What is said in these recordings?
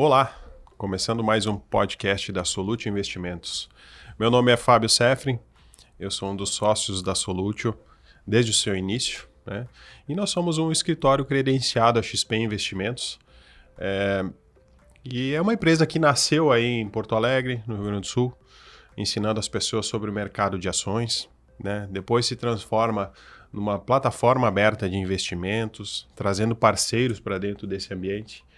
Olá, começando mais um podcast da Solutio Investimentos. Meu nome é Fábio Sefrin, eu sou um dos sócios da Solutio desde o seu início, né? E nós somos um escritório credenciado a XP Investimentos. E é uma empresa que nasceu aí em Porto Alegre, no Rio Grande do Sul, ensinando as pessoas sobre o mercado de ações, né? Depois se transforma numa plataforma aberta de investimentos, trazendo parceiros para dentro desse ambiente,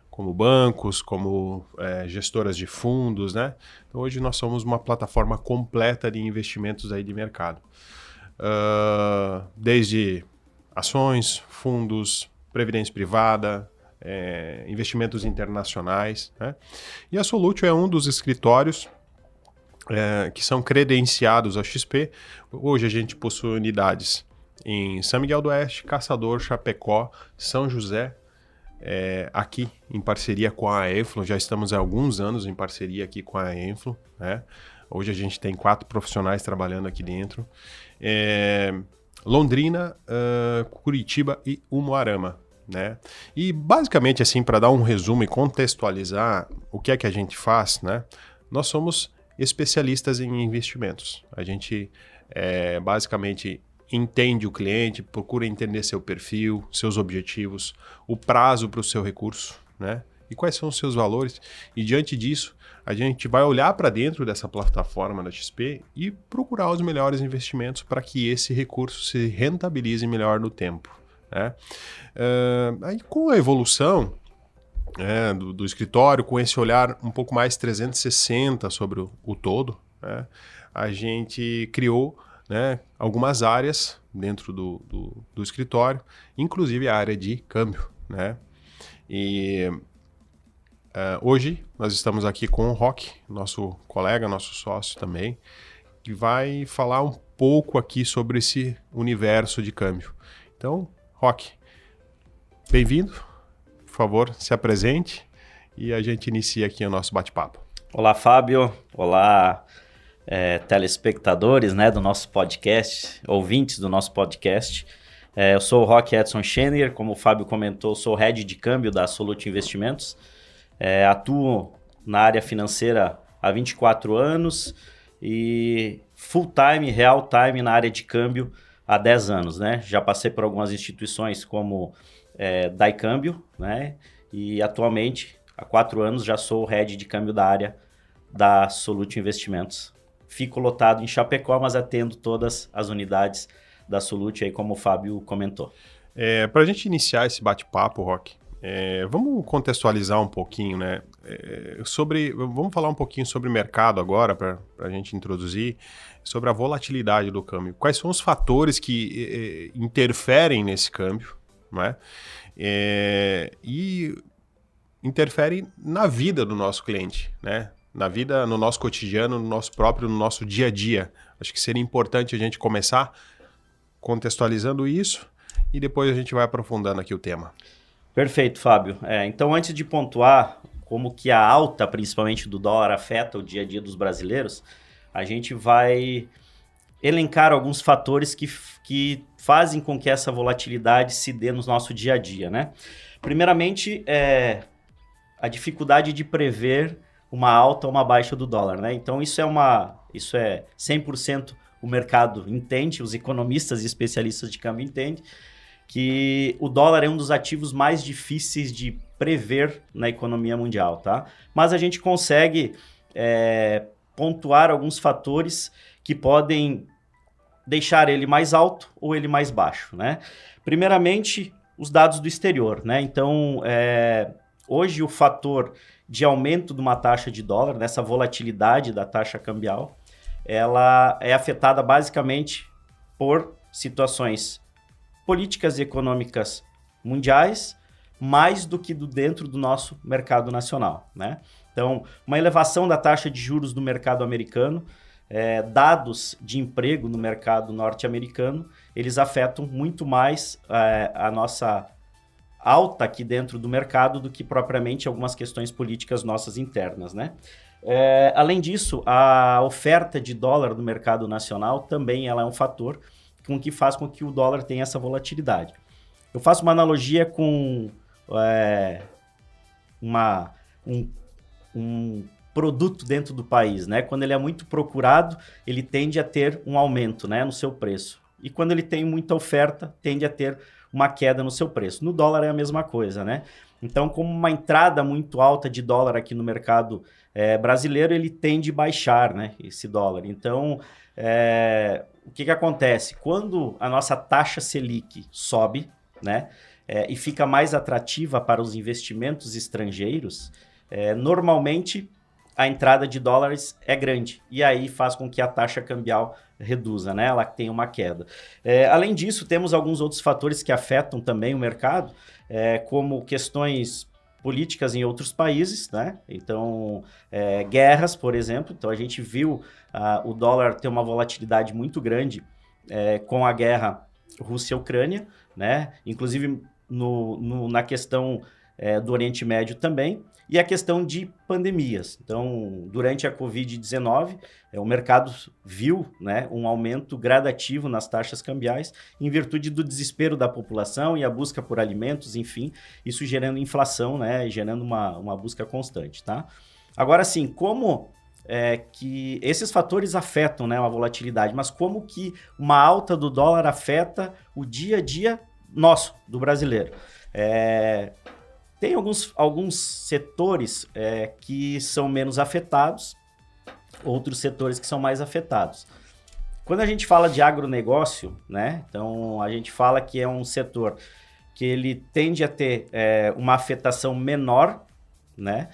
como bancos, como gestoras de fundos, né? Então hoje nós somos uma plataforma completa de investimentos aí de mercado. Desde ações, fundos, previdência privada, investimentos internacionais, né? E a Solutio é um dos escritórios que são credenciados ao XP. Hoje a gente possui unidades em São Miguel do Oeste, Caçador, Chapecó, São José, aqui em parceria com a Enflo. Já estamos há alguns anos em parceria aqui com a Enflo, né? Hoje a gente tem 4 profissionais trabalhando aqui dentro. Londrina, Curitiba e Umuarama, né? E basicamente, assim, para dar um resumo e contextualizar o que é que a gente faz, né? Nós somos especialistas em investimentos. A gente basicamente entende o cliente, procura entender seu perfil, seus objetivos, o prazo para o seu recurso, né? E quais são os seus valores. E diante disso, a gente vai olhar para dentro dessa plataforma da XP e procurar os melhores investimentos para que esse recurso se rentabilize melhor no tempo, né? Aí com a evolução do escritório, com esse olhar um pouco mais 360 sobre o todo, né, a gente criou, né, algumas áreas dentro do escritório, inclusive a área de câmbio, né? E hoje nós estamos aqui com o Roque, nosso colega, nosso sócio também, que vai falar um pouco aqui sobre esse universo de câmbio. Então, Roque, bem-vindo. Por favor, se apresente e a gente inicia aqui o nosso bate-papo. Olá, Fábio. Olá, telespectadores, né, do nosso podcast, ouvintes do nosso podcast. Eu sou o Roque Edson Schenner, como o Fábio comentou, sou head de câmbio da Solutio Investimentos. Atuo na área financeira há 24 anos e full-time, real-time na área de câmbio há 10 anos, né? Já passei por algumas instituições como Daicâmbio, né? E atualmente, há 4 anos, já sou o head de câmbio da área da Solutio Investimentos. Fico lotado em Chapecó, mas atendo todas as unidades da Solutio, aí como o Fábio comentou. Para a gente iniciar esse bate-papo, Roque, vamos contextualizar um pouquinho, né? Vamos falar um pouquinho sobre o mercado agora, para a gente introduzir, sobre a volatilidade do câmbio. Quais são os fatores que interferem nesse câmbio, né? E interferem na vida do nosso cliente, né? Na vida, no nosso cotidiano, no nosso dia a dia. Acho que seria importante a gente começar contextualizando isso e depois a gente vai aprofundando aqui o tema. Perfeito, Fábio. Então, antes de pontuar como que a alta, principalmente do dólar, afeta o dia a dia dos brasileiros, a gente vai elencar alguns fatores que fazem com que essa volatilidade se dê no nosso dia a dia, né? Primeiramente, a dificuldade de prever uma alta ou uma baixa do dólar, né? Então, isso é 100% o mercado entende, os economistas e especialistas de câmbio entendem que o dólar é um dos ativos mais difíceis de prever na economia mundial, tá? Mas a gente consegue pontuar alguns fatores que podem deixar ele mais alto ou ele mais baixo, né? Primeiramente, os dados do exterior, né? Então, hoje o fator de aumento de uma taxa de dólar, nessa volatilidade da taxa cambial, ela é afetada basicamente por situações políticas e econômicas mundiais, mais do que dentro do nosso mercado nacional, né? Então, uma elevação da taxa de juros do mercado americano, dados de emprego no mercado norte-americano, eles afetam muito mais a nossa alta aqui dentro do mercado do que propriamente algumas questões políticas nossas internas, né? Além disso, a oferta de dólar no mercado nacional também ela é um fator que faz com que o dólar tenha essa volatilidade. Eu faço uma analogia com uma um, um produto dentro do país, né? Quando ele é muito procurado, ele tende a ter um aumento, né, no seu preço. E quando ele tem muita oferta, tende a ter uma queda no seu preço. No dólar é a mesma coisa, né? Então, como uma entrada muito alta de dólar aqui no mercado brasileiro, ele tende a baixar, né, esse dólar. Então, o que acontece? Quando a nossa taxa Selic sobe, né, e fica mais atrativa para os investimentos estrangeiros, normalmente a entrada de dólares é grande. E aí faz com que a taxa cambial reduza, né? Ela tem uma queda. Além disso, temos alguns outros fatores que afetam também o mercado, como questões políticas em outros países, né? Então, guerras, por exemplo. Então, a gente viu o dólar ter uma volatilidade muito grande com a guerra Rússia-Ucrânia, né? Inclusive na questão do Oriente Médio também. E a questão de pandemias. Então, durante a Covid-19, o mercado viu, né, um aumento gradativo nas taxas cambiais em virtude do desespero da população e a busca por alimentos, enfim, isso gerando inflação, né, gerando uma busca constante. Tá? Agora, sim, como que esses fatores afetam, né, a volatilidade, mas como que uma alta do dólar afeta o dia a dia nosso, do brasileiro? Tem alguns setores que são menos afetados, outros setores que são mais afetados. Quando a gente fala de agronegócio, né, então a gente fala que é um setor que ele tende a ter uma afetação menor, né,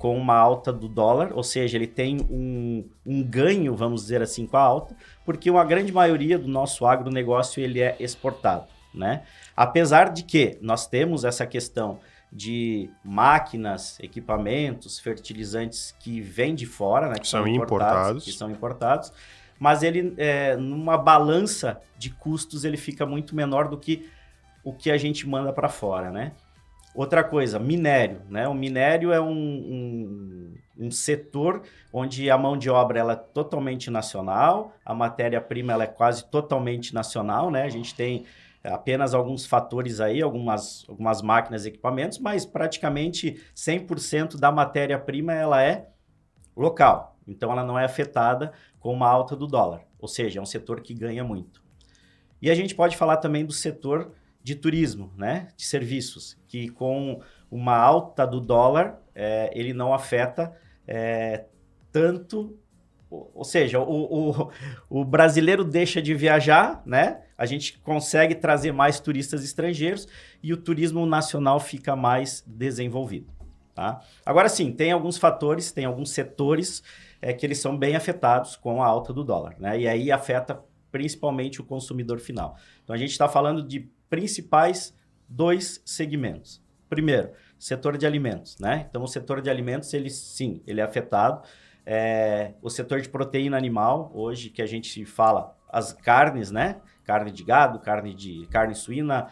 com uma alta do dólar, ou seja, ele tem um ganho, vamos dizer assim, com a alta, porque uma grande maioria do nosso agronegócio ele é exportado, né? Apesar de que nós temos essa questão de máquinas, equipamentos, fertilizantes que vêm de fora, né, que são importados, mas ele, numa balança de custos, ele fica muito menor do que o que a gente manda para fora, né? Outra coisa, minério, né? O minério é um setor onde a mão de obra ela é totalmente nacional, a matéria-prima ela é quase totalmente nacional, né? A gente tem apenas alguns fatores aí, algumas máquinas e equipamentos, mas praticamente 100% da matéria-prima ela é local. Então, ela não é afetada com uma alta do dólar. Ou seja, é um setor que ganha muito. E a gente pode falar também do setor de turismo, né? De serviços, que com uma alta do dólar, ele não afeta tanto. Ou seja, o brasileiro deixa de viajar, né? A gente consegue trazer mais turistas estrangeiros e o turismo nacional fica mais desenvolvido. Tá? Agora sim, tem alguns fatores, tem alguns setores que eles são bem afetados com a alta do dólar, né? E aí afeta principalmente o consumidor final. Então a gente está falando de principais 2 segmentos. Primeiro, setor de alimentos, né? Então o setor de alimentos, ele é afetado. O setor de proteína animal, hoje que a gente fala as carnes, né? Carne de gado, carne suína,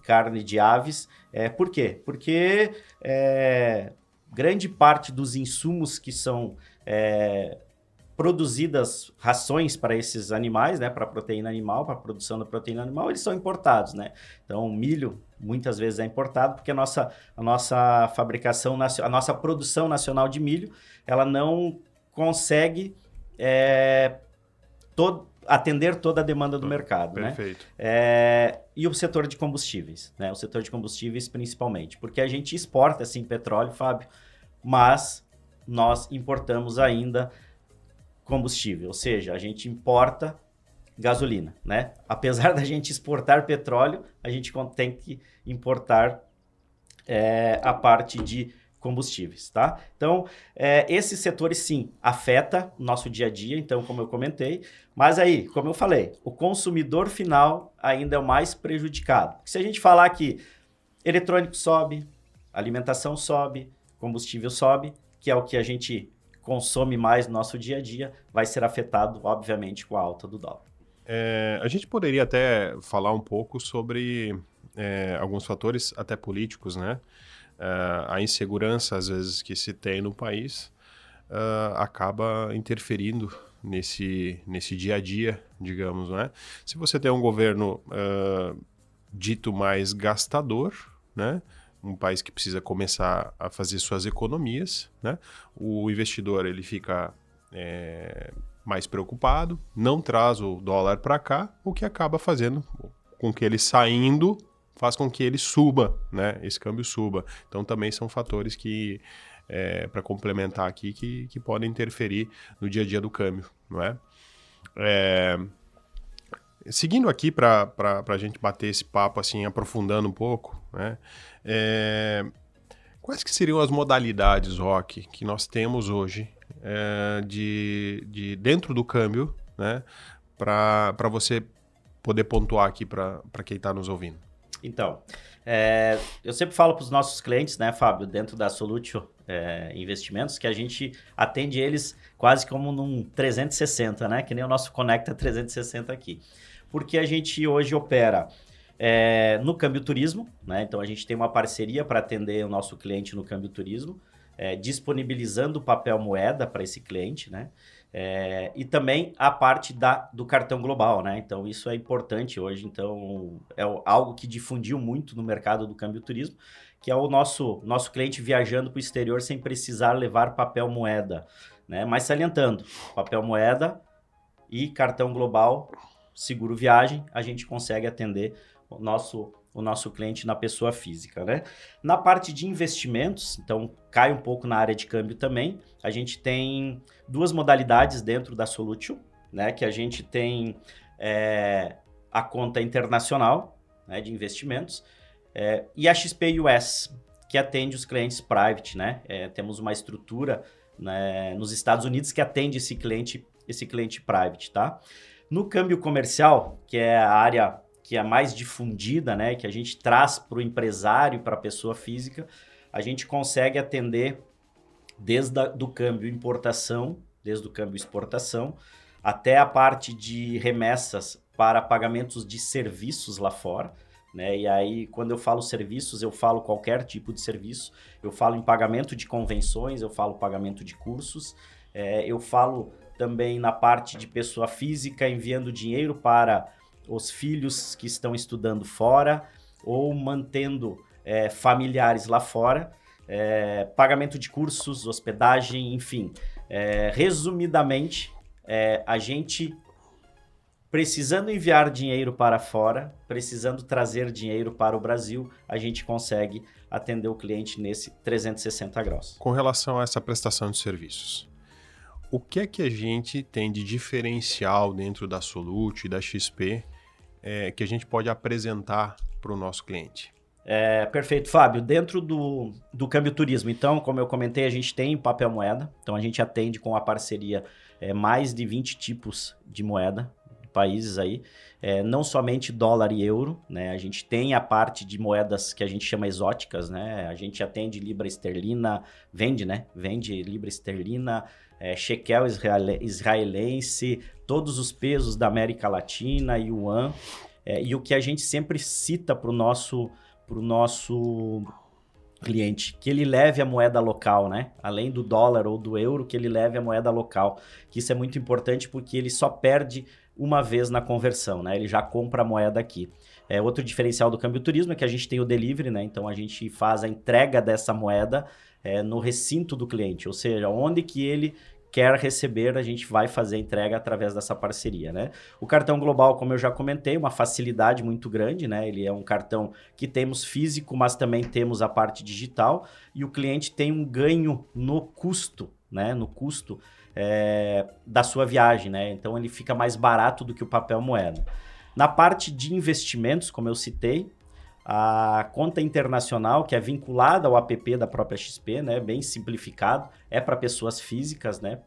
carne de aves. Por quê? Porque grande parte dos insumos que são produzidas rações para esses animais, né? Para proteína animal, para a produção da proteína animal, eles são importados, né? Então, o milho muitas vezes é importado porque a nossa fabricação, a nossa produção nacional de milho, ela não consegue atender toda a demanda do mercado. Perfeito. Né? E o setor de combustíveis, né? O setor de combustíveis principalmente, porque a gente exporta, sim, petróleo, Fábio, mas nós importamos ainda combustível, ou seja, a gente importa gasolina, né? Apesar da gente exportar petróleo, a gente tem que importar a parte de combustíveis, tá? Então, esses setores, sim, afeta o nosso dia a dia, então, como eu comentei, mas aí, como eu falei, o consumidor final ainda é o mais prejudicado. Se a gente falar que eletrônico sobe, alimentação sobe, combustível sobe, que é o que a gente consome mais no nosso dia a dia, vai ser afetado, obviamente, com a alta do dólar. A gente poderia até falar um pouco sobre alguns fatores até políticos, né? A insegurança, às vezes, que se tem no país acaba interferindo nesse dia a dia, digamos, né? Se você tem um governo dito mais gastador, né? um país que precisa começar a fazer suas economias, né? O investidor ele fica mais preocupado, não traz o dólar para cá, o que acaba fazendo com que ele saindo faz com que ele suba, né? Esse câmbio suba. Então também são fatores que, para complementar aqui, que podem interferir no dia a dia do câmbio, não é? Seguindo aqui para a gente bater esse papo assim, aprofundando um pouco, né? Quais que seriam as modalidades, Roque, que nós temos hoje de dentro do câmbio, né? Para você poder pontuar aqui para quem está nos ouvindo? Então, eu sempre falo para os nossos clientes, né, Fábio, dentro da Solutio Investimentos, que a gente atende eles quase como num 360, né? Que nem o nosso Conecta 360 aqui. Porque a gente hoje opera no câmbio turismo, né? Então a gente tem uma parceria para atender o nosso cliente no câmbio turismo, disponibilizando papel moeda para esse cliente, né? E também a parte do cartão global, né? Então isso é importante hoje. Então é algo que difundiu muito no mercado do câmbio turismo, que é o nosso cliente viajando para o exterior sem precisar levar papel moeda, né? Mas salientando, papel moeda e cartão global, seguro viagem, a gente consegue atender o nosso cliente na pessoa física, né? Na parte de investimentos, então cai um pouco na área de câmbio também, a gente tem duas modalidades dentro da Solutio, né? Que a gente tem a conta internacional, né, de investimentos, e a XP US, que atende os clientes private, né? Temos uma estrutura, né, nos Estados Unidos que atende esse cliente private, tá? No câmbio comercial, que é a área que é mais difundida, né, que a gente traz para o empresário e para a pessoa física, a gente consegue atender desde do câmbio importação, desde o câmbio exportação, até a parte de remessas para pagamentos de serviços lá fora, né? E aí, quando eu falo serviços, eu falo qualquer tipo de serviço, eu falo em pagamento de convenções, eu falo pagamento de cursos, eu falo também na parte de pessoa física enviando dinheiro para os filhos que estão estudando fora ou mantendo familiares lá fora, pagamento de cursos, hospedagem, enfim. Resumidamente, a gente precisando enviar dinheiro para fora, precisando trazer dinheiro para o Brasil, a gente consegue atender o cliente nesse 360 graus. Com relação a essa prestação de serviços, o que é que a gente tem de diferencial dentro da Solutio e da XP que a gente pode apresentar para o nosso cliente? Perfeito, Fábio. Dentro do câmbio turismo, então, como eu comentei, a gente tem papel moeda. Então, a gente atende com a parceria mais de 20 tipos de moeda, de países aí. Não somente dólar e euro, né? A gente tem a parte de moedas que a gente chama exóticas, né? A gente atende libra esterlina, vende libra esterlina, shekel israelense, todos os pesos da América Latina, yuan. E o que a gente sempre cita para o nosso cliente, que ele leve a moeda local, né? Além do dólar ou do euro, que ele leve a moeda local. Que isso é muito importante porque ele só perde uma vez na conversão, né? Ele já compra a moeda aqui. Outro diferencial do câmbio turismo é que a gente tem o delivery, né? Então a gente faz a entrega dessa moeda no recinto do cliente, ou seja, onde que ele quer receber, a gente vai fazer a entrega através dessa parceria, né? O cartão global, como eu já comentei, uma facilidade muito grande, né? Ele é um cartão que temos físico, mas também temos a parte digital, e o cliente tem um ganho no custo, né? No custo da sua viagem, né? Então ele fica mais barato do que o papel moeda. Na parte de investimentos, como eu citei, a conta internacional, que é vinculada ao app da própria XP, né? Bem simplificado, é para pessoas físicas, né?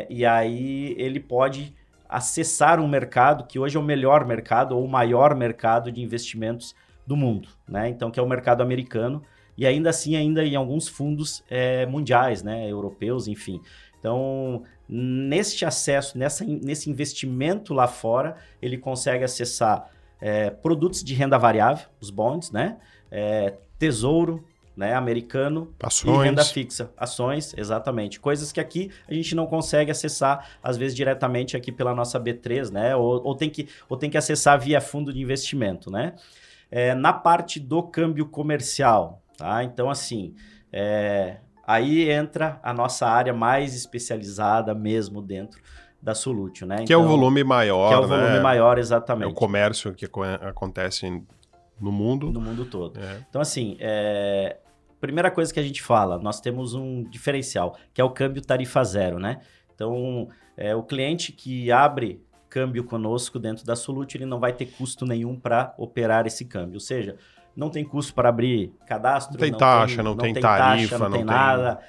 E aí ele pode acessar um mercado que hoje é o melhor mercado ou o maior mercado de investimentos do mundo, né? Então, que é o mercado americano e ainda assim, ainda em alguns fundos mundiais, né? Europeus, enfim. Então, neste acesso, nesse investimento lá fora, ele consegue acessar produtos de renda variável, os bonds, né? Tesouro, né, americano, ações. E renda fixa, ações, exatamente. Coisas que aqui a gente não consegue acessar, às vezes, diretamente aqui pela nossa B3, né? Ou tem que acessar via fundo de investimento, né? Na parte do câmbio comercial, tá? Então, assim, aí entra a nossa área mais especializada mesmo dentro da Solutio, né? Que é o volume maior, que é o volume maior, É o exatamente. comércio que acontece no mundo. No mundo todo. Então, assim, primeira coisa que a gente fala, nós temos um diferencial, que é o câmbio tarifa zero, né? Então, o cliente que abre câmbio conosco dentro da Solutio, ele não vai ter custo nenhum para operar esse câmbio. Ou seja, não tem custo para abrir cadastro, não tem taxa, não tem tarifa, não tem nada.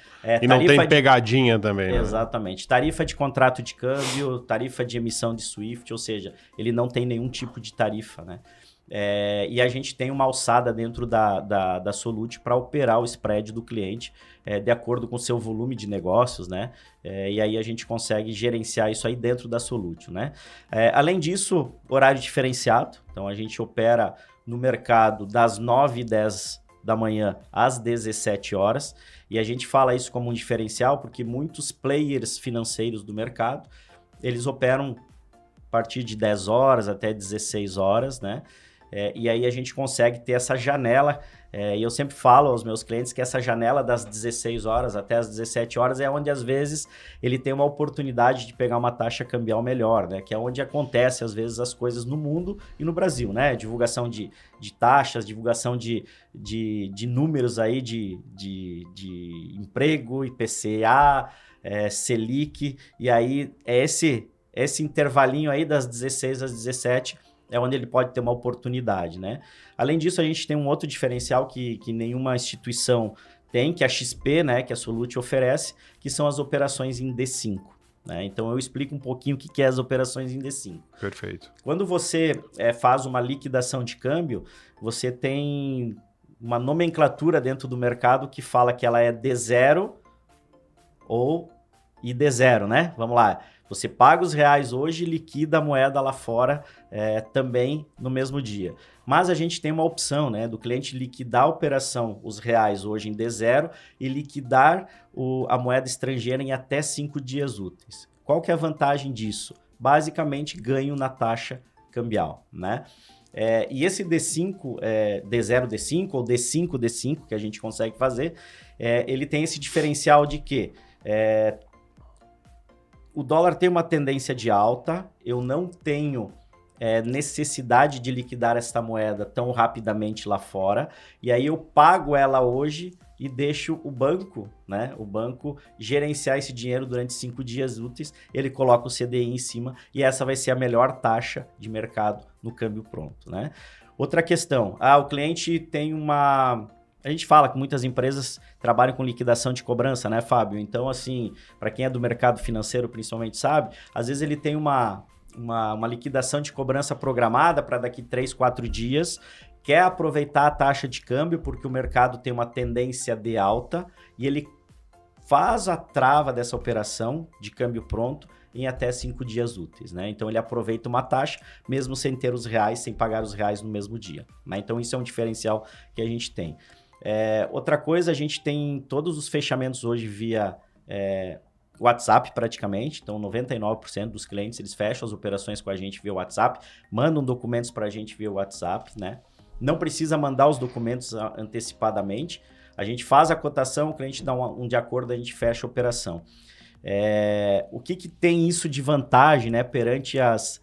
E não tem pegadinha também, né? Exatamente. Tarifa de contrato de câmbio, tarifa de emissão de SWIFT, ou seja, ele não tem nenhum tipo de tarifa, né? E a gente tem uma alçada dentro da Solutio para operar o spread do cliente de acordo com o seu volume de negócios, né? E aí a gente consegue gerenciar isso aí dentro da Solutio, né? Além disso, horário diferenciado. Então a gente opera no mercado das 9h10 da manhã às 17 horas. E a gente fala isso como um diferencial porque muitos players financeiros do mercado, eles operam a partir de 10 horas até 16 horas, né? E aí a gente consegue ter essa janela, e eu sempre falo aos meus clientes que essa janela das 16 horas até as 17 horas é onde às vezes ele tem uma oportunidade de pegar uma taxa cambial melhor, né? Que é onde acontece às vezes as coisas no mundo e no Brasil, né? Divulgação de taxas, divulgação de números aí de emprego, IPCA, Selic, e aí esse intervalinho aí das 16 às 17 é onde ele pode ter uma oportunidade, né? Além disso, a gente tem um outro diferencial que nenhuma instituição tem, que é a XP, né? Que a Solutio oferece, que são as operações em D5. Né? Então, eu explico um pouquinho o que é as operações em D5. Perfeito. Quando você faz uma liquidação de câmbio, você tem uma nomenclatura dentro do mercado que fala que ela é D0 ou ID0, né? Vamos lá. Você paga os reais hoje e liquida a moeda lá fora também no mesmo dia. Mas a gente tem uma opção, né, do cliente liquidar a operação, os reais hoje em D0 e liquidar a moeda estrangeira em até 5 dias úteis. Qual que é a vantagem disso? Basicamente, ganho na taxa cambial, né? E esse D5, D0, D5 ou D5, D5 que a gente consegue fazer, ele tem esse diferencial de que o dólar tem uma tendência de alta, eu não tenho necessidade de liquidar esta moeda tão rapidamente lá fora, e aí eu pago ela hoje e deixo o banco, né? O banco gerenciar esse dinheiro durante 5 dias úteis, ele coloca o CDI em cima e essa vai ser a melhor taxa de mercado no câmbio pronto, né? Outra questão, o cliente tem uma... A gente fala que muitas empresas trabalham com liquidação de cobrança, né, Fábio? Então, assim, para quem é do mercado financeiro principalmente sabe, às vezes ele tem uma liquidação de cobrança programada para daqui 3, 4 dias, quer aproveitar a taxa de câmbio porque o mercado tem uma tendência de alta e ele faz a trava dessa operação de câmbio pronto em até 5 dias úteis, né? Então ele aproveita uma taxa, mesmo sem ter os reais, sem pagar os reais no mesmo dia, né? Então isso é um diferencial que a gente tem. Outra coisa, a gente tem todos os fechamentos hoje via WhatsApp praticamente, então 99% dos clientes eles fecham as operações com a gente via WhatsApp, mandam documentos para a gente via WhatsApp, né? Não precisa mandar os documentos antecipadamente, a gente faz a cotação, o cliente dá um de acordo, a gente fecha a operação. O que tem isso de vantagem, né, perante as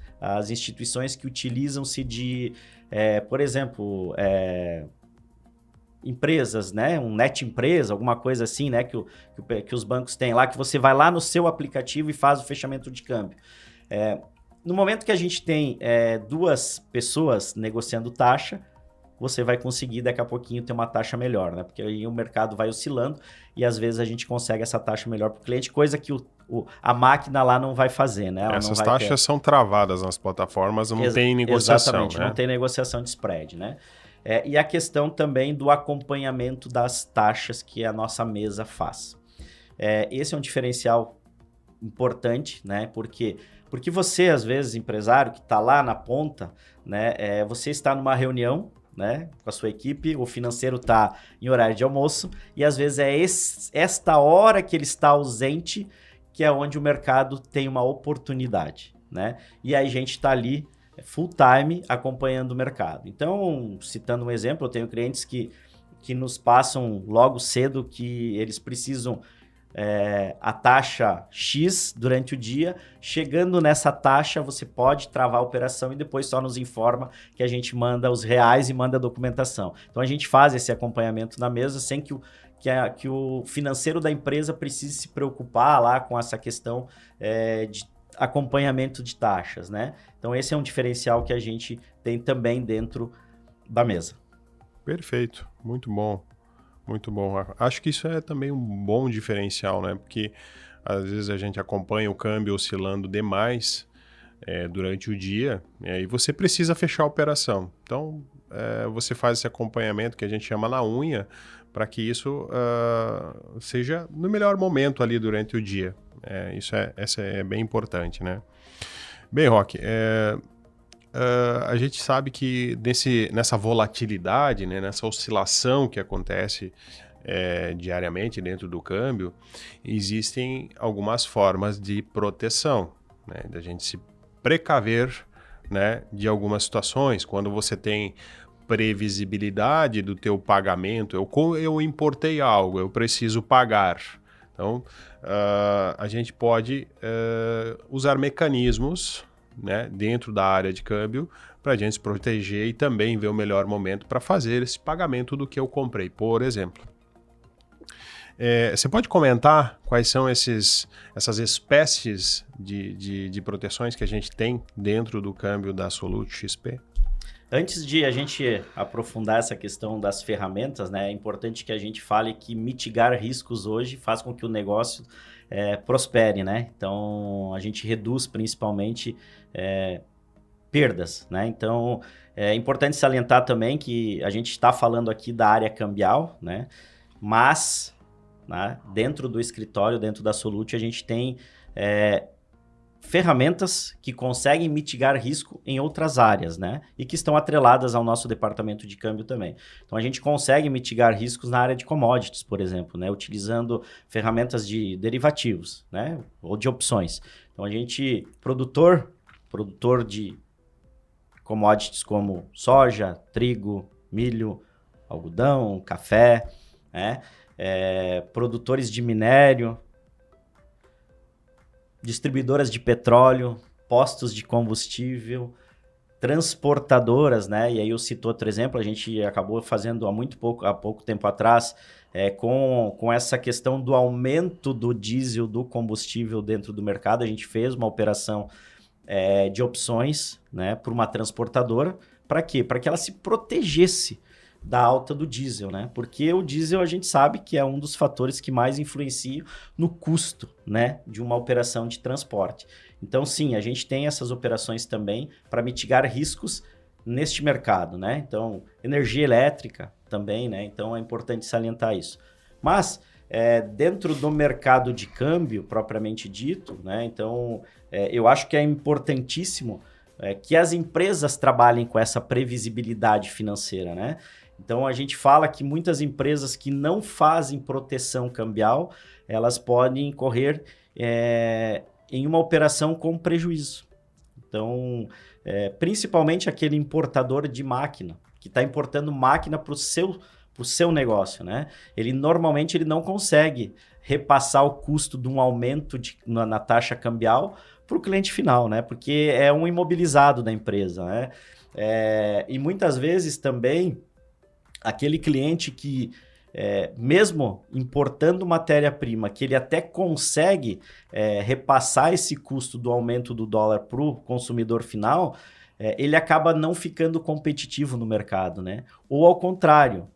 instituições que utilizam-se de, por exemplo, empresas, né? Um net empresa, alguma coisa assim, né? Que os bancos têm lá, que você vai lá no seu aplicativo e faz o fechamento de câmbio. No momento que a gente tem duas pessoas negociando taxa, você vai conseguir daqui a pouquinho ter uma taxa melhor, né? Porque aí o mercado vai oscilando e às vezes a gente consegue essa taxa melhor para o cliente, coisa que a máquina lá não vai fazer, né? Essas taxas são travadas nas plataformas, não tem negociação, exatamente, né? Não tem negociação de spread, né? E a questão também do acompanhamento das taxas que a nossa mesa faz. Esse é um diferencial importante, né? Porque você, às vezes, empresário que está lá na ponta, né? Você está numa reunião, né, com a sua equipe, o financeiro está em horário de almoço e às vezes esta hora que ele está ausente que é onde o mercado tem uma oportunidade, né? E aí a gente está ali full time acompanhando o mercado. Então, citando um exemplo, eu tenho clientes que que nos passam logo cedo que eles precisam a taxa X durante o dia. Chegando nessa taxa, você pode travar a operação e depois só nos informa que a gente manda os reais e manda a documentação. Então a gente faz esse acompanhamento na mesa sem que o financeiro da empresa precise se preocupar lá com essa questão de acompanhamento de taxas, né? Então esse é um diferencial que a gente tem também dentro da mesa. Perfeito, muito bom. Muito bom. Acho que isso é também um bom diferencial, né? Porque às vezes a gente acompanha o câmbio oscilando demais durante o dia e você precisa fechar a operação. Então, você faz esse acompanhamento que a gente chama na unha para que isso seja no melhor momento ali durante o dia. Essa é bem importante, né? Bem, Roque, a gente sabe que nessa volatilidade, né, nessa oscilação que acontece diariamente dentro do câmbio, existem algumas formas de proteção, né, da gente se precaver, né, de algumas situações. Quando você tem previsibilidade do teu pagamento, eu importei algo, eu preciso pagar. Então, a gente pode usar mecanismos, né, dentro da área de câmbio para a gente se proteger e também ver o melhor momento para fazer esse pagamento do que eu comprei, por exemplo. Você pode comentar quais são essas espécies de proteções que a gente tem dentro do câmbio da Solute XP? Antes de a gente aprofundar essa questão das ferramentas, né, é importante que a gente fale que mitigar riscos hoje faz com que o negócio prospere, né? Então, a gente reduz principalmente perdas, né? Então, é importante salientar também que a gente está falando aqui da área cambial, né? Mas, né, dentro do escritório, dentro da Solute, a gente tem ferramentas que conseguem mitigar risco em outras áreas, né? E que estão atreladas ao nosso departamento de câmbio também. Então, a gente consegue mitigar riscos na área de commodities, por exemplo, né? Utilizando ferramentas de derivativos, né? Ou de opções. Então, a gente, produtor de commodities como soja, trigo, milho, algodão, café, né? Produtores de minério, distribuidoras de petróleo, postos de combustível, transportadoras, né? E aí eu cito outro exemplo, a gente acabou fazendo há pouco tempo atrás, com essa questão do aumento do diesel, do combustível dentro do mercado, a gente fez uma operação de opções, né, por uma transportadora. Para quê? Para que ela se protegesse da alta do diesel, né? Porque o diesel a gente sabe que é um dos fatores que mais influencia no custo, né, de uma operação de transporte. Então, sim, a gente tem essas operações também para mitigar riscos neste mercado, né? Então, energia elétrica também, né? Então, é importante salientar isso. Mas, dentro do mercado de câmbio, propriamente dito, né? Então, eu acho que é importantíssimo que as empresas trabalhem com essa previsibilidade financeira, né? Então, a gente fala que muitas empresas que não fazem proteção cambial, elas podem incorrer em uma operação com prejuízo. Então, principalmente aquele importador de máquina, que está importando máquina para o seu negócio, né? Normalmente ele não consegue repassar o custo de um aumento na taxa cambial para o cliente final, né? Porque é um imobilizado da empresa, né? E muitas vezes também aquele cliente que, mesmo importando matéria-prima, que ele até consegue repassar esse custo do aumento do dólar para o consumidor final, ele acaba não ficando competitivo no mercado, né? Ou ao contrário,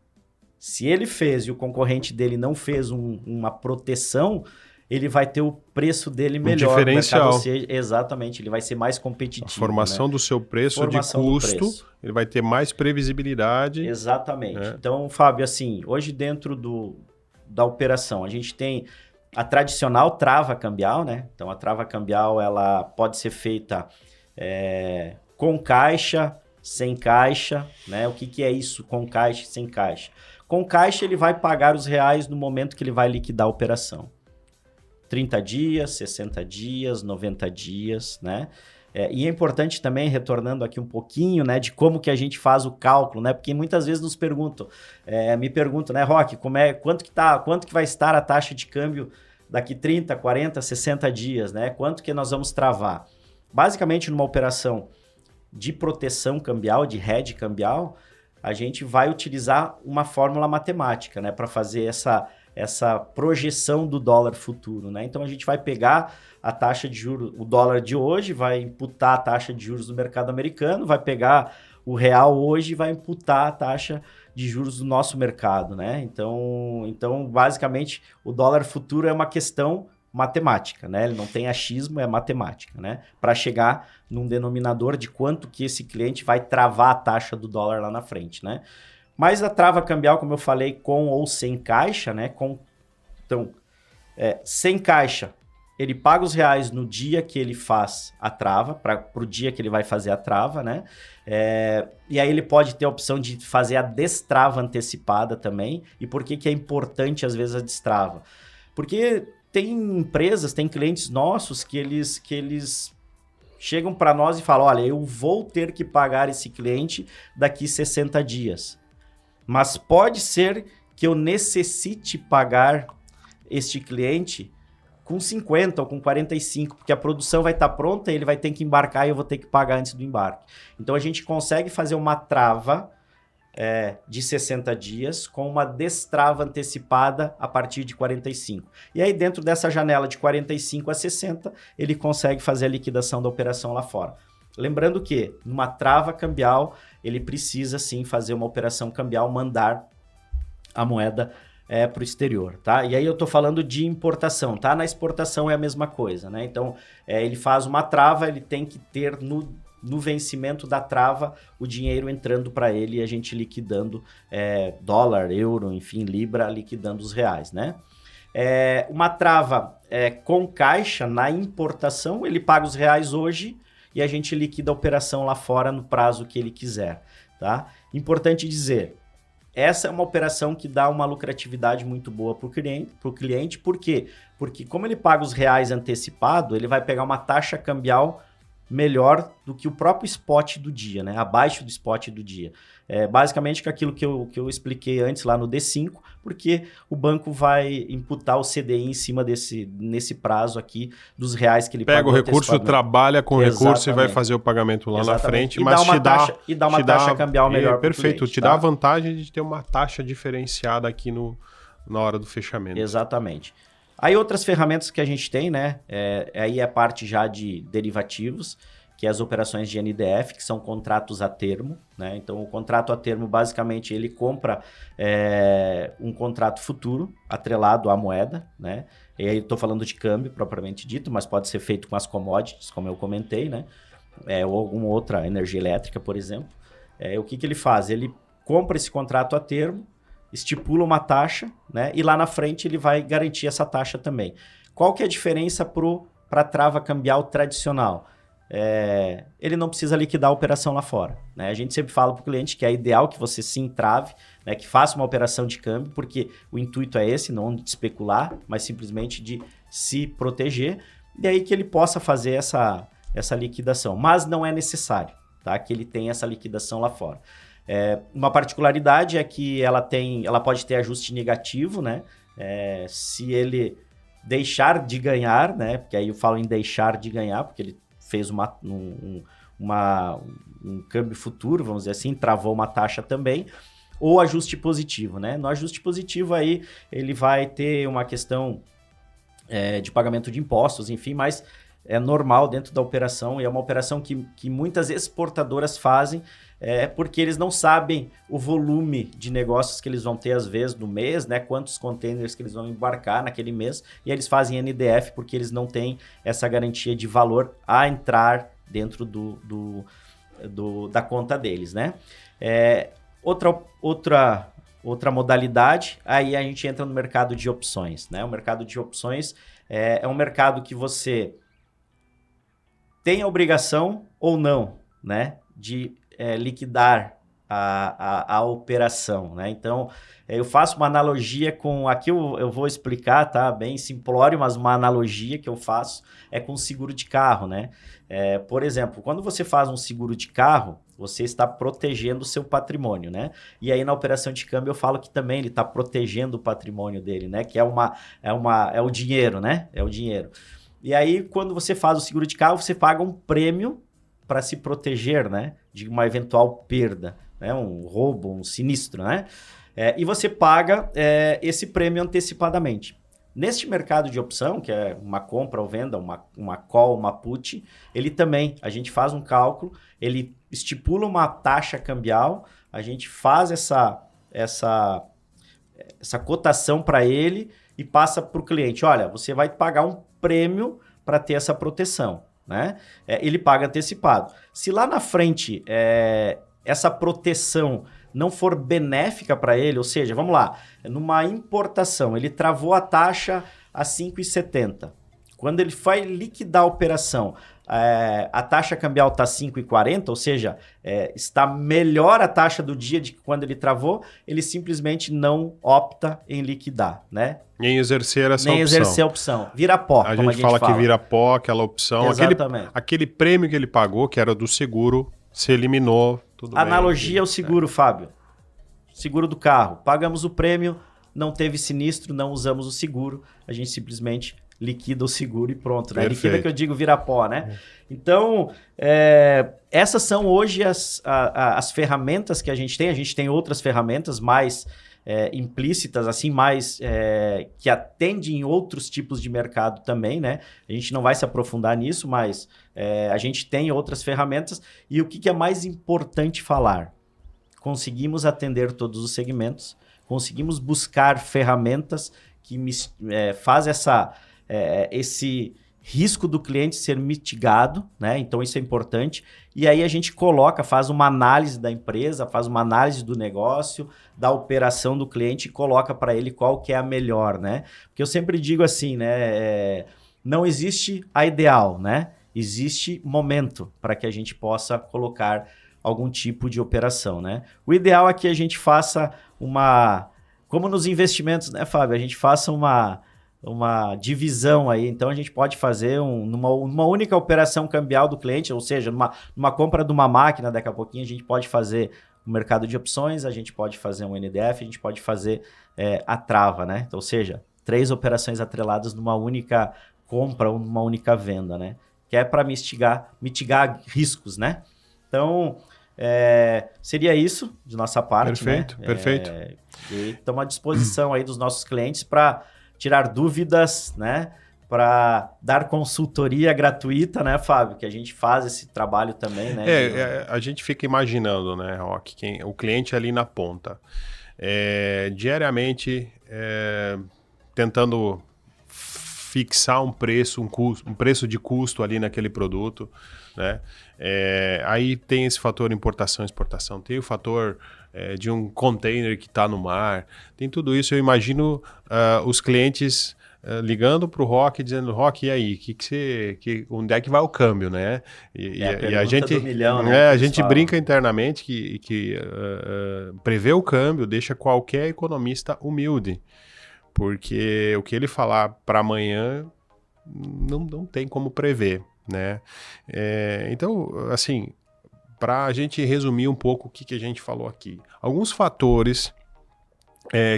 se ele fez e o concorrente dele não fez uma proteção, ele vai ter o preço dele melhor. Diferencial. Exatamente, ele vai ser mais competitivo. A formação, né, do seu preço de custo, ele vai ter mais previsibilidade. Exatamente. Então, Fábio, assim, hoje dentro da operação, a gente tem a tradicional trava cambial, né? Então, a trava cambial, ela pode ser feita com caixa, sem caixa, né? O que é isso, com caixa e sem caixa? Com caixa, ele vai pagar os reais no momento que ele vai liquidar a operação. 30 dias, 60 dias, 90 dias, né? E é importante também, retornando aqui um pouquinho, né, de como que a gente faz o cálculo, né, porque muitas vezes me perguntam, né, Roque, quanto que vai estar a taxa de câmbio daqui 30, 40, 60 dias, né, quanto que nós vamos travar? Basicamente, numa operação de proteção cambial, de hedge cambial, a gente vai utilizar uma fórmula matemática, né, para fazer essa projeção do dólar futuro, né? Então a gente vai pegar a taxa de juros, o dólar de hoje, vai imputar a taxa de juros do mercado americano, vai pegar o real hoje e vai imputar a taxa de juros do nosso mercado, né? Então basicamente, o dólar futuro é uma questão matemática, né? Ele não tem achismo, é matemática, né? Para chegar num denominador de quanto que esse cliente vai travar a taxa do dólar lá na frente, né? Mas a trava cambial, como eu falei, com ou sem caixa, né? Sem caixa, ele paga os reais no dia que ele faz a trava, para o dia que ele vai fazer a trava, né? E aí ele pode ter a opção de fazer a destrava antecipada também. E por que é importante, às vezes, a destrava? Porque tem empresas, tem clientes nossos que eles chegam para nós e falam, olha, eu vou ter que pagar esse cliente daqui 60 dias. Mas pode ser que eu necessite pagar este cliente com 50 ou com 45, porque a produção vai estar pronta e ele vai ter que embarcar e eu vou ter que pagar antes do embarque. Então a gente consegue fazer uma trava de 60 dias com uma destrava antecipada a partir de 45. E aí dentro dessa janela de 45 a 60, ele consegue fazer a liquidação da operação lá fora. Lembrando que numa trava cambial, ele precisa sim fazer uma operação cambial, mandar a moeda para o exterior, tá? E aí eu tô falando de importação, tá? Na exportação é a mesma coisa, né? Então, ele faz uma trava, ele tem que ter no vencimento da trava o dinheiro entrando para ele e a gente liquidando dólar, euro, enfim, libra, liquidando os reais, né? Uma trava com caixa na importação, ele paga os reais hoje e a gente liquida a operação lá fora no prazo que ele quiser, tá? Importante dizer, essa é uma operação que dá uma lucratividade muito boa para o cliente. Por quê? Porque como ele paga os reais antecipado, ele vai pegar uma taxa cambial melhor do que o próprio spot do dia, né? Abaixo do spot do dia. Basicamente aquilo que eu expliquei antes lá no D5, porque o banco vai imputar o CDI em cima nesse prazo aqui dos reais que ele pega o recurso, trabalha com o recurso e vai fazer o pagamento lá na frente, mas dá uma taxa cambial melhor. Perfeito, cliente, te dá a vantagem de ter uma taxa diferenciada aqui na hora do fechamento. Exatamente. Aí outras ferramentas que a gente tem, né? Aí é a parte já de derivativos, que é as operações de NDF, que são contratos a termo, né? Então, o contrato a termo, basicamente, ele compra um contrato futuro atrelado à moeda, né? E aí estou falando de câmbio, propriamente dito, mas pode ser feito com as commodities, como eu comentei, né? Ou alguma outra energia elétrica, por exemplo. O que ele faz? Ele compra esse contrato a termo, estipula uma taxa, né? E lá na frente ele vai garantir essa taxa também. Qual que é a diferença para a trava cambial tradicional? Ele não precisa liquidar a operação lá fora, né? A gente sempre fala para o cliente que é ideal que você se entrave, né? Que faça uma operação de câmbio, porque o intuito é esse, não de especular, mas simplesmente de se proteger, e aí que ele possa fazer essa liquidação. Mas não é necessário, tá? Que ele tenha essa liquidação lá fora. Uma particularidade é que ela pode ter ajuste negativo, né? Se ele deixar de ganhar, né? Porque aí eu falo em deixar de ganhar, porque ele fez um câmbio futuro, vamos dizer assim, travou uma taxa também, ou ajuste positivo, né? No ajuste positivo aí ele vai ter uma questão de pagamento de impostos, enfim, mas é normal dentro da operação e é uma operação que muitas exportadoras fazem porque eles não sabem o volume de negócios que eles vão ter às vezes no mês, né? Quantos containers que eles vão embarcar naquele mês, e eles fazem NDF porque eles não têm essa garantia de valor a entrar dentro da conta deles, né? Outra modalidade, aí a gente entra no mercado de opções, né? O mercado de opções é um mercado que você tem a obrigação ou não, né, de liquidar a operação, né? Então, eu faço uma analogia com... Aqui eu vou explicar, tá? Bem simplório, mas uma analogia que eu faço é com seguro de carro, né? Por exemplo, quando você faz um seguro de carro, você está protegendo o seu patrimônio, né? E aí na operação de câmbio eu falo que também ele está protegendo o patrimônio dele, né? Que é o dinheiro, né? É o dinheiro. E aí quando você faz o seguro de carro, você paga um prêmio para se proteger, né? De uma eventual perda, né? Um roubo, um sinistro, né? E você paga esse prêmio antecipadamente. Neste mercado de opção, que é uma compra ou venda, uma call, uma put, ele também, a gente faz um cálculo, ele estipula uma taxa cambial, a gente faz essa cotação para ele e passa para o cliente. Olha, você vai pagar um prêmio para ter essa proteção, né? Ele paga antecipado. Se lá na frente essa proteção não for benéfica para ele, ou seja, vamos lá, numa importação, ele travou a taxa a 5,70. Quando ele vai liquidar a operação, a taxa cambial está 5,40, ou seja, está melhor a taxa do dia de quando ele travou, ele simplesmente não opta em liquidar, né? Nem exercer essa opção. Nem exercer a opção. Vira pó, a gente fala que vira pó, aquela opção. Exatamente. Aquele prêmio que ele pagou, que era do seguro, se eliminou. Tudo Analogia bem, ao seguro, Fábio. Seguro do carro. Pagamos o prêmio, não teve sinistro, não usamos o seguro. A gente simplesmente liquida o seguro e pronto. Né? Liquida que eu digo vira pó, né? Então, essas são hoje as ferramentas que a gente tem. A gente tem outras ferramentas mais implícitas, assim, mais que atendem outros tipos de mercado também, né? A gente não vai se aprofundar nisso, mas a gente tem outras ferramentas. E o que é mais importante falar? Conseguimos atender todos os segmentos, conseguimos buscar ferramentas que fazem esse risco do cliente ser mitigado, né? Então isso é importante. E aí a gente faz uma análise da empresa, faz uma análise do negócio, da operação do cliente e coloca para ele qual que é a melhor, né? Porque eu sempre digo assim, né? Não existe a ideal, né? Existe momento para que a gente possa colocar algum tipo de operação, né? O ideal é que a gente faça como nos investimentos, né, Fábio? A gente faça uma divisão aí. Então, a gente pode fazer numa única operação cambial do cliente, ou seja, numa compra de uma máquina, daqui a pouquinho a gente pode fazer um mercado de opções, a gente pode fazer um NDF, a gente pode fazer a trava, né? Então, ou seja, 3 operações atreladas numa única compra ou numa única venda, né? Que é para mitigar riscos, né? Então, seria isso de nossa parte. Perfeito, né? Perfeito. E estamos à disposição aí dos nossos clientes para tirar dúvidas, né? Para dar consultoria gratuita, né, Fábio? Que a gente faz esse trabalho também, né? A gente fica imaginando, né, Rock, o cliente ali na ponta, diariamente tentando fixar um preço, um preço de custo ali naquele produto, né? Aí tem esse fator importação e exportação, tem o fator de um container que está no mar, tem tudo isso. Eu imagino os clientes ligando para o Rock dizendo: Rock, e aí, onde é que vai o câmbio, né? E a gente, do milhão, né, a gente brinca internamente que prever o câmbio deixa qualquer economista humilde, porque o que ele falar para amanhã não tem como prever, né? Então, assim, para a gente resumir um pouco o que a gente falou aqui, alguns fatores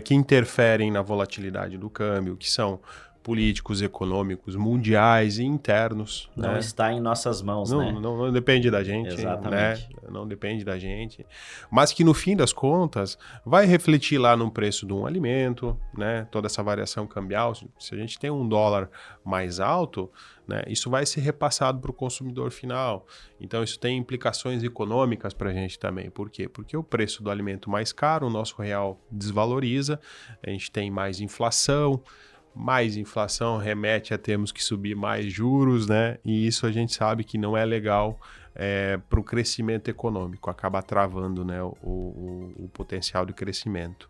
que interferem na volatilidade do câmbio, que são políticos, econômicos, mundiais e internos. Não está em nossas mãos, né? Não depende da gente. Exatamente. Né? Não depende da gente. Mas que no fim das contas vai refletir lá no preço de um alimento, né? Toda essa variação cambial. Se a gente tem um dólar mais alto, né, isso vai ser repassado para o consumidor final. Então isso tem implicações econômicas para a gente também. Por quê? Porque o preço do alimento mais caro, o nosso real desvaloriza, a gente tem mais inflação remete a termos que subir mais juros, né? E isso a gente sabe que não é legal para o crescimento econômico, acaba travando, né, o potencial de crescimento.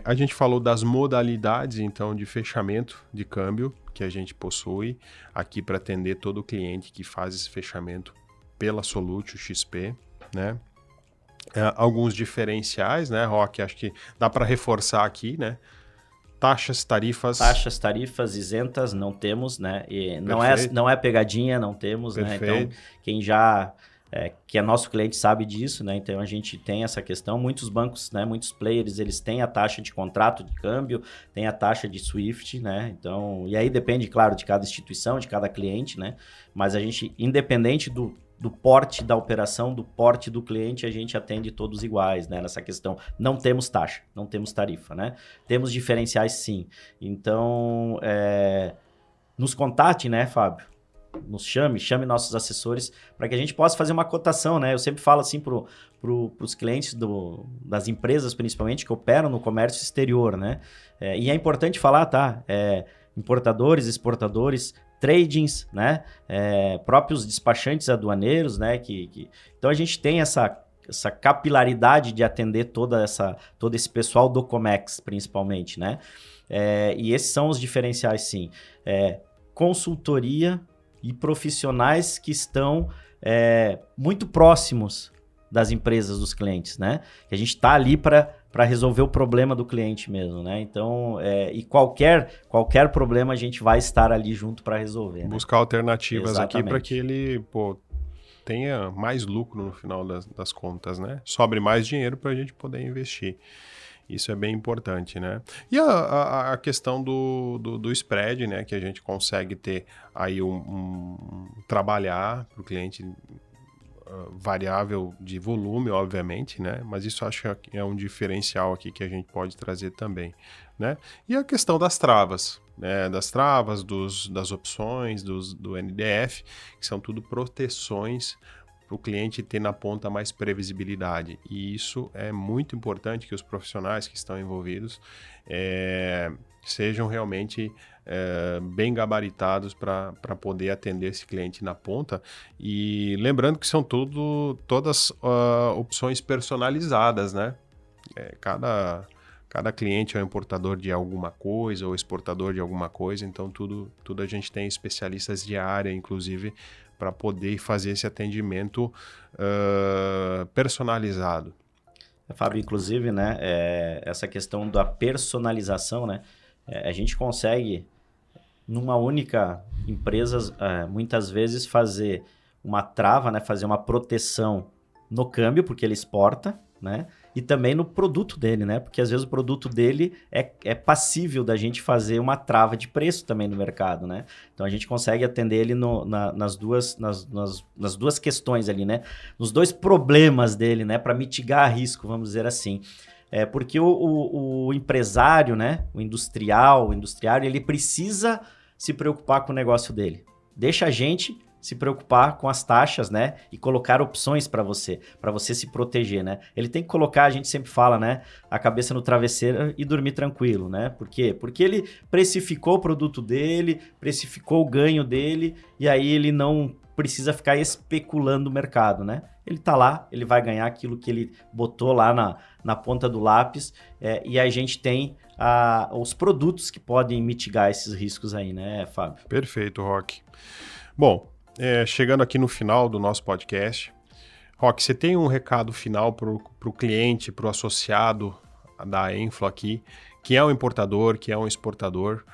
A gente falou das modalidades, então, de fechamento de câmbio que a gente possui aqui para atender todo o cliente que faz esse fechamento pela Solute XP, né? alguns diferenciais, né, Roque? Acho que dá para reforçar aqui, né? Taxas, tarifas isentas não temos, né? E Perfeito. não é pegadinha, não temos, né? Então, quem já que é nosso cliente sabe disso, né? Então a gente tem essa questão. Muitos bancos, né? Muitos players, eles têm a taxa de contrato de câmbio, tem a taxa de Swift, né? Então, e aí depende, claro, de cada instituição, de cada cliente, né? Mas a gente, independente do porte da operação, do porte do cliente, a gente atende todos iguais, né? Nessa questão. Não temos taxa, não temos tarifa, né? Temos diferenciais, sim. Então, nos contate, né, Fábio? Nos chame nossos assessores para que a gente possa fazer uma cotação, né? Eu sempre falo assim para os clientes das empresas, principalmente, que operam no comércio exterior, né? E é importante falar, tá? Importadores, exportadores, tradings, né? Próprios despachantes aduaneiros, né? Então a gente tem essa capilaridade de atender todo esse pessoal do Comex, principalmente, né? E esses são os diferenciais, sim. Consultoria e profissionais que estão muito próximos das empresas, dos clientes, né? Que a gente está ali para resolver o problema do cliente mesmo, né? Então, e qualquer problema a gente vai estar ali junto para resolver. Buscar alternativas. Exatamente. Aqui para que ele tenha mais lucro no final das contas, né? Sobre mais dinheiro para a gente poder investir. Isso é bem importante, né? E a questão do spread, né? Que a gente consegue ter aí trabalhar para o cliente variável de volume, obviamente, né? Mas isso acho que é um diferencial aqui que a gente pode trazer também, né? E a questão das travas, né? Das travas, das opções, do NDF, que são tudo proteções para o cliente ter na ponta mais previsibilidade. E isso é muito importante que os profissionais que estão envolvidos sejam realmente bem gabaritados para poder atender esse cliente na ponta. E lembrando que são todas opções personalizadas, né? Cada cliente é um importador de alguma coisa ou exportador de alguma coisa, então tudo a gente tem especialistas de área, inclusive, para poder fazer esse atendimento personalizado. Fábio, inclusive, né, essa questão da personalização, né, a gente consegue, numa única empresa, muitas vezes fazer uma trava, né, fazer uma proteção no câmbio, porque ele exporta, né, e também no produto dele, né, porque às vezes o produto dele é passível da gente fazer uma trava de preço também no mercado, né. Então a gente consegue atender ele nas duas questões ali, né, nos dois problemas dele, né, para mitigar risco, vamos dizer assim. Porque o empresário, né, o industriário, ele precisa se preocupar com o negócio dele. Deixa a gente se preocupar com as taxas, né, e colocar opções para você se proteger, né. Ele tem que colocar, a gente sempre fala, né, a cabeça no travesseiro e dormir tranquilo, né. Por quê? Porque ele precificou o produto dele, precificou o ganho dele, e aí ele não precisa ficar especulando o mercado, né. Ele tá lá, ele vai ganhar aquilo que ele botou lá na ponta do lápis, e a gente tem os produtos que podem mitigar esses riscos aí, né, Fábio? Perfeito, Roque. Bom, chegando aqui no final do nosso podcast, Roque, você tem um recado final para o cliente, para o associado da Enflo aqui, que é um importador, que é um exportador,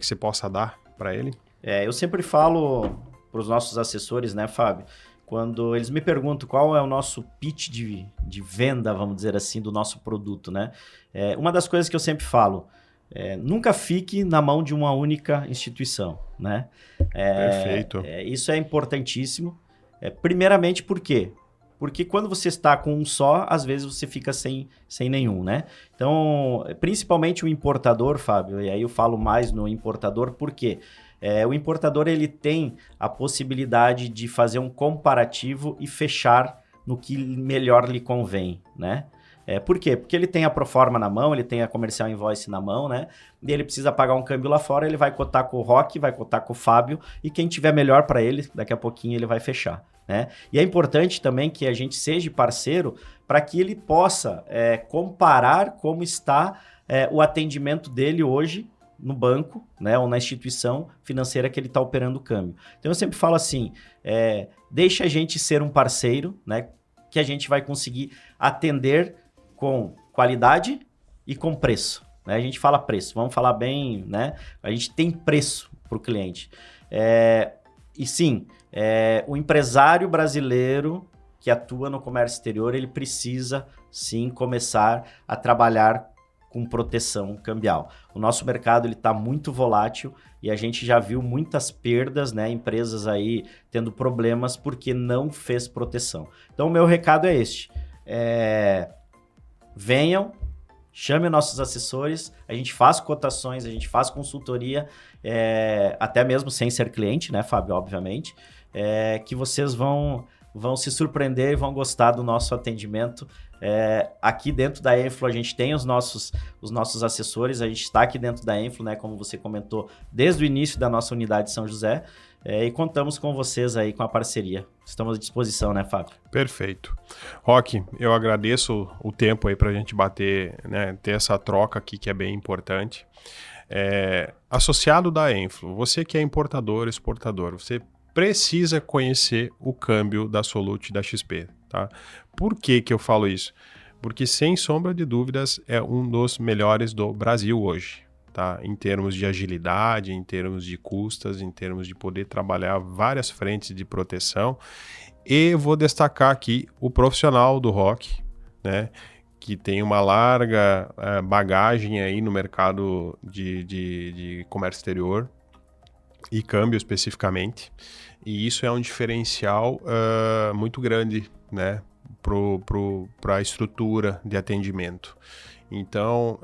que você possa dar para ele? Eu sempre falo para os nossos assessores, né, Fábio? Quando eles me perguntam qual é o nosso pitch de venda, vamos dizer assim, do nosso produto, né? Uma das coisas que eu sempre falo, nunca fique na mão de uma única instituição, né? Perfeito. Isso é importantíssimo. Primeiramente, por quê? Porque quando você está com um só, às vezes você fica sem nenhum, né? Então, principalmente o importador, Fábio, e aí eu falo mais no importador, por quê? O importador ele tem a possibilidade de fazer um comparativo e fechar no que melhor lhe convém, né? Por quê? Porque ele tem a proforma na mão, ele tem a comercial invoice na mão, né? E ele precisa pagar um câmbio lá fora, ele vai cotar com o Roque, vai cotar com o Fábio, e quem tiver melhor para ele, daqui a pouquinho ele vai fechar, né? E é importante também que a gente seja parceiro para que ele possa comparar como está o atendimento dele hoje no banco, né, ou na instituição financeira que ele está operando o câmbio. Então eu sempre falo assim, deixa a gente ser um parceiro, né, que a gente vai conseguir atender com qualidade e com preço. Né? A gente fala preço, vamos falar bem, né? A gente tem preço para o cliente. E sim, o empresário brasileiro que atua no comércio exterior, ele precisa sim começar a trabalhar com proteção cambial. O nosso mercado está muito volátil e a gente já viu muitas perdas, né? Empresas aí tendo problemas porque não fez proteção. Então, o meu recado é este. Venham, chame nossos assessores, a gente faz cotações, a gente faz consultoria, até mesmo sem ser cliente, né, Fábio, obviamente, que vocês vão se surpreender e vão gostar do nosso atendimento. Aqui dentro da Enflo a gente tem os nossos assessores, a gente está aqui dentro da Enflo, né, como você comentou, desde o início da nossa unidade de São José, e contamos com vocês aí, com a parceria. Estamos à disposição, né, Fábio? Perfeito. Roque, eu agradeço o tempo aí para a gente bater, né, ter essa troca aqui que é bem importante. Associado da Enflo, você que é importador, exportador, você precisa conhecer o câmbio da Solute e da XP, tá? Por que eu falo isso? Porque, sem sombra de dúvidas, é um dos melhores do Brasil hoje, tá? Em termos de agilidade, em termos de custas, em termos de poder trabalhar várias frentes de proteção. E vou destacar aqui o profissional do Roque, né? Que tem uma larga bagagem aí no mercado de comércio exterior, e câmbio especificamente, e isso é um diferencial muito grande, né, para a estrutura de atendimento. Então,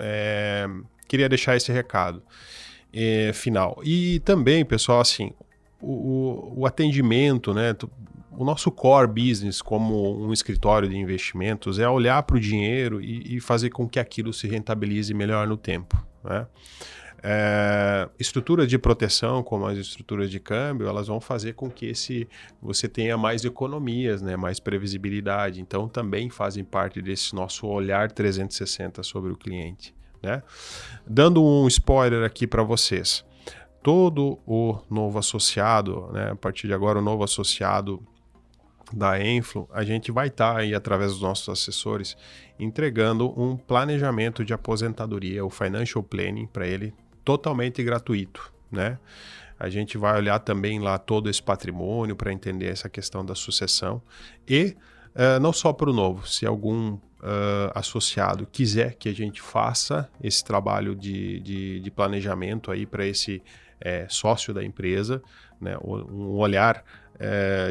queria deixar esse recado final. E também, pessoal, assim, o atendimento, né, o nosso core business como um escritório de investimentos é olhar para o dinheiro e fazer com que aquilo se rentabilize melhor no tempo, né? Estruturas de proteção, como as estruturas de câmbio, elas vão fazer com que você tenha mais economias, né, mais previsibilidade. Então, também fazem parte desse nosso olhar 360 sobre o cliente, né? Dando um spoiler aqui para vocês. Todo o novo associado, né, a partir de agora, o novo associado da Enflo, a gente vai estar aí, através dos nossos assessores, entregando um planejamento de aposentadoria, o Financial Planning, para ele, totalmente gratuito, né? A gente vai olhar também lá todo esse patrimônio para entender essa questão da sucessão e não só para o novo, se algum associado quiser que a gente faça esse trabalho de planejamento aí para esse sócio da empresa, né? Um olhar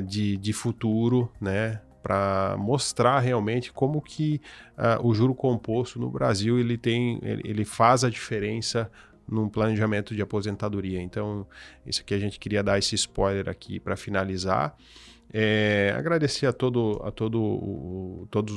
de futuro, né? Para mostrar realmente como que o juro composto no Brasil ele faz a diferença num planejamento de aposentadoria. Então, isso aqui a gente queria dar esse spoiler aqui para finalizar. Agradecer a todos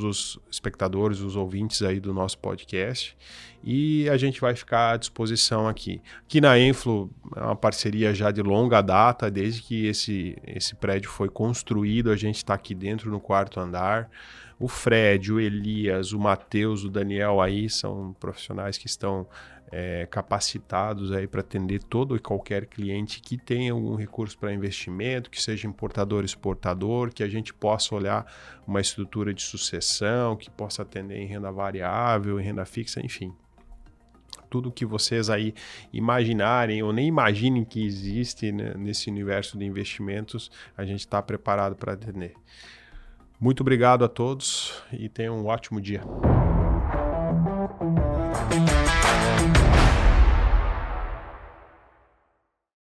os espectadores, os ouvintes aí do nosso podcast, e a gente vai ficar à disposição aqui. Aqui na Enflo é uma parceria já de longa data, desde que esse prédio foi construído, a gente está aqui dentro no 4º andar. O Fred, o Elias, o Matheus, o Daniel aí são profissionais que estão capacitados aí para atender todo e qualquer cliente que tenha algum recurso para investimento, que seja importador ou exportador, que a gente possa olhar uma estrutura de sucessão, que possa atender em renda variável, em renda fixa, enfim. Tudo que vocês aí imaginarem ou nem imaginem que existe, né, nesse universo de investimentos, a gente está preparado para atender. Muito obrigado a todos e tenham um ótimo dia.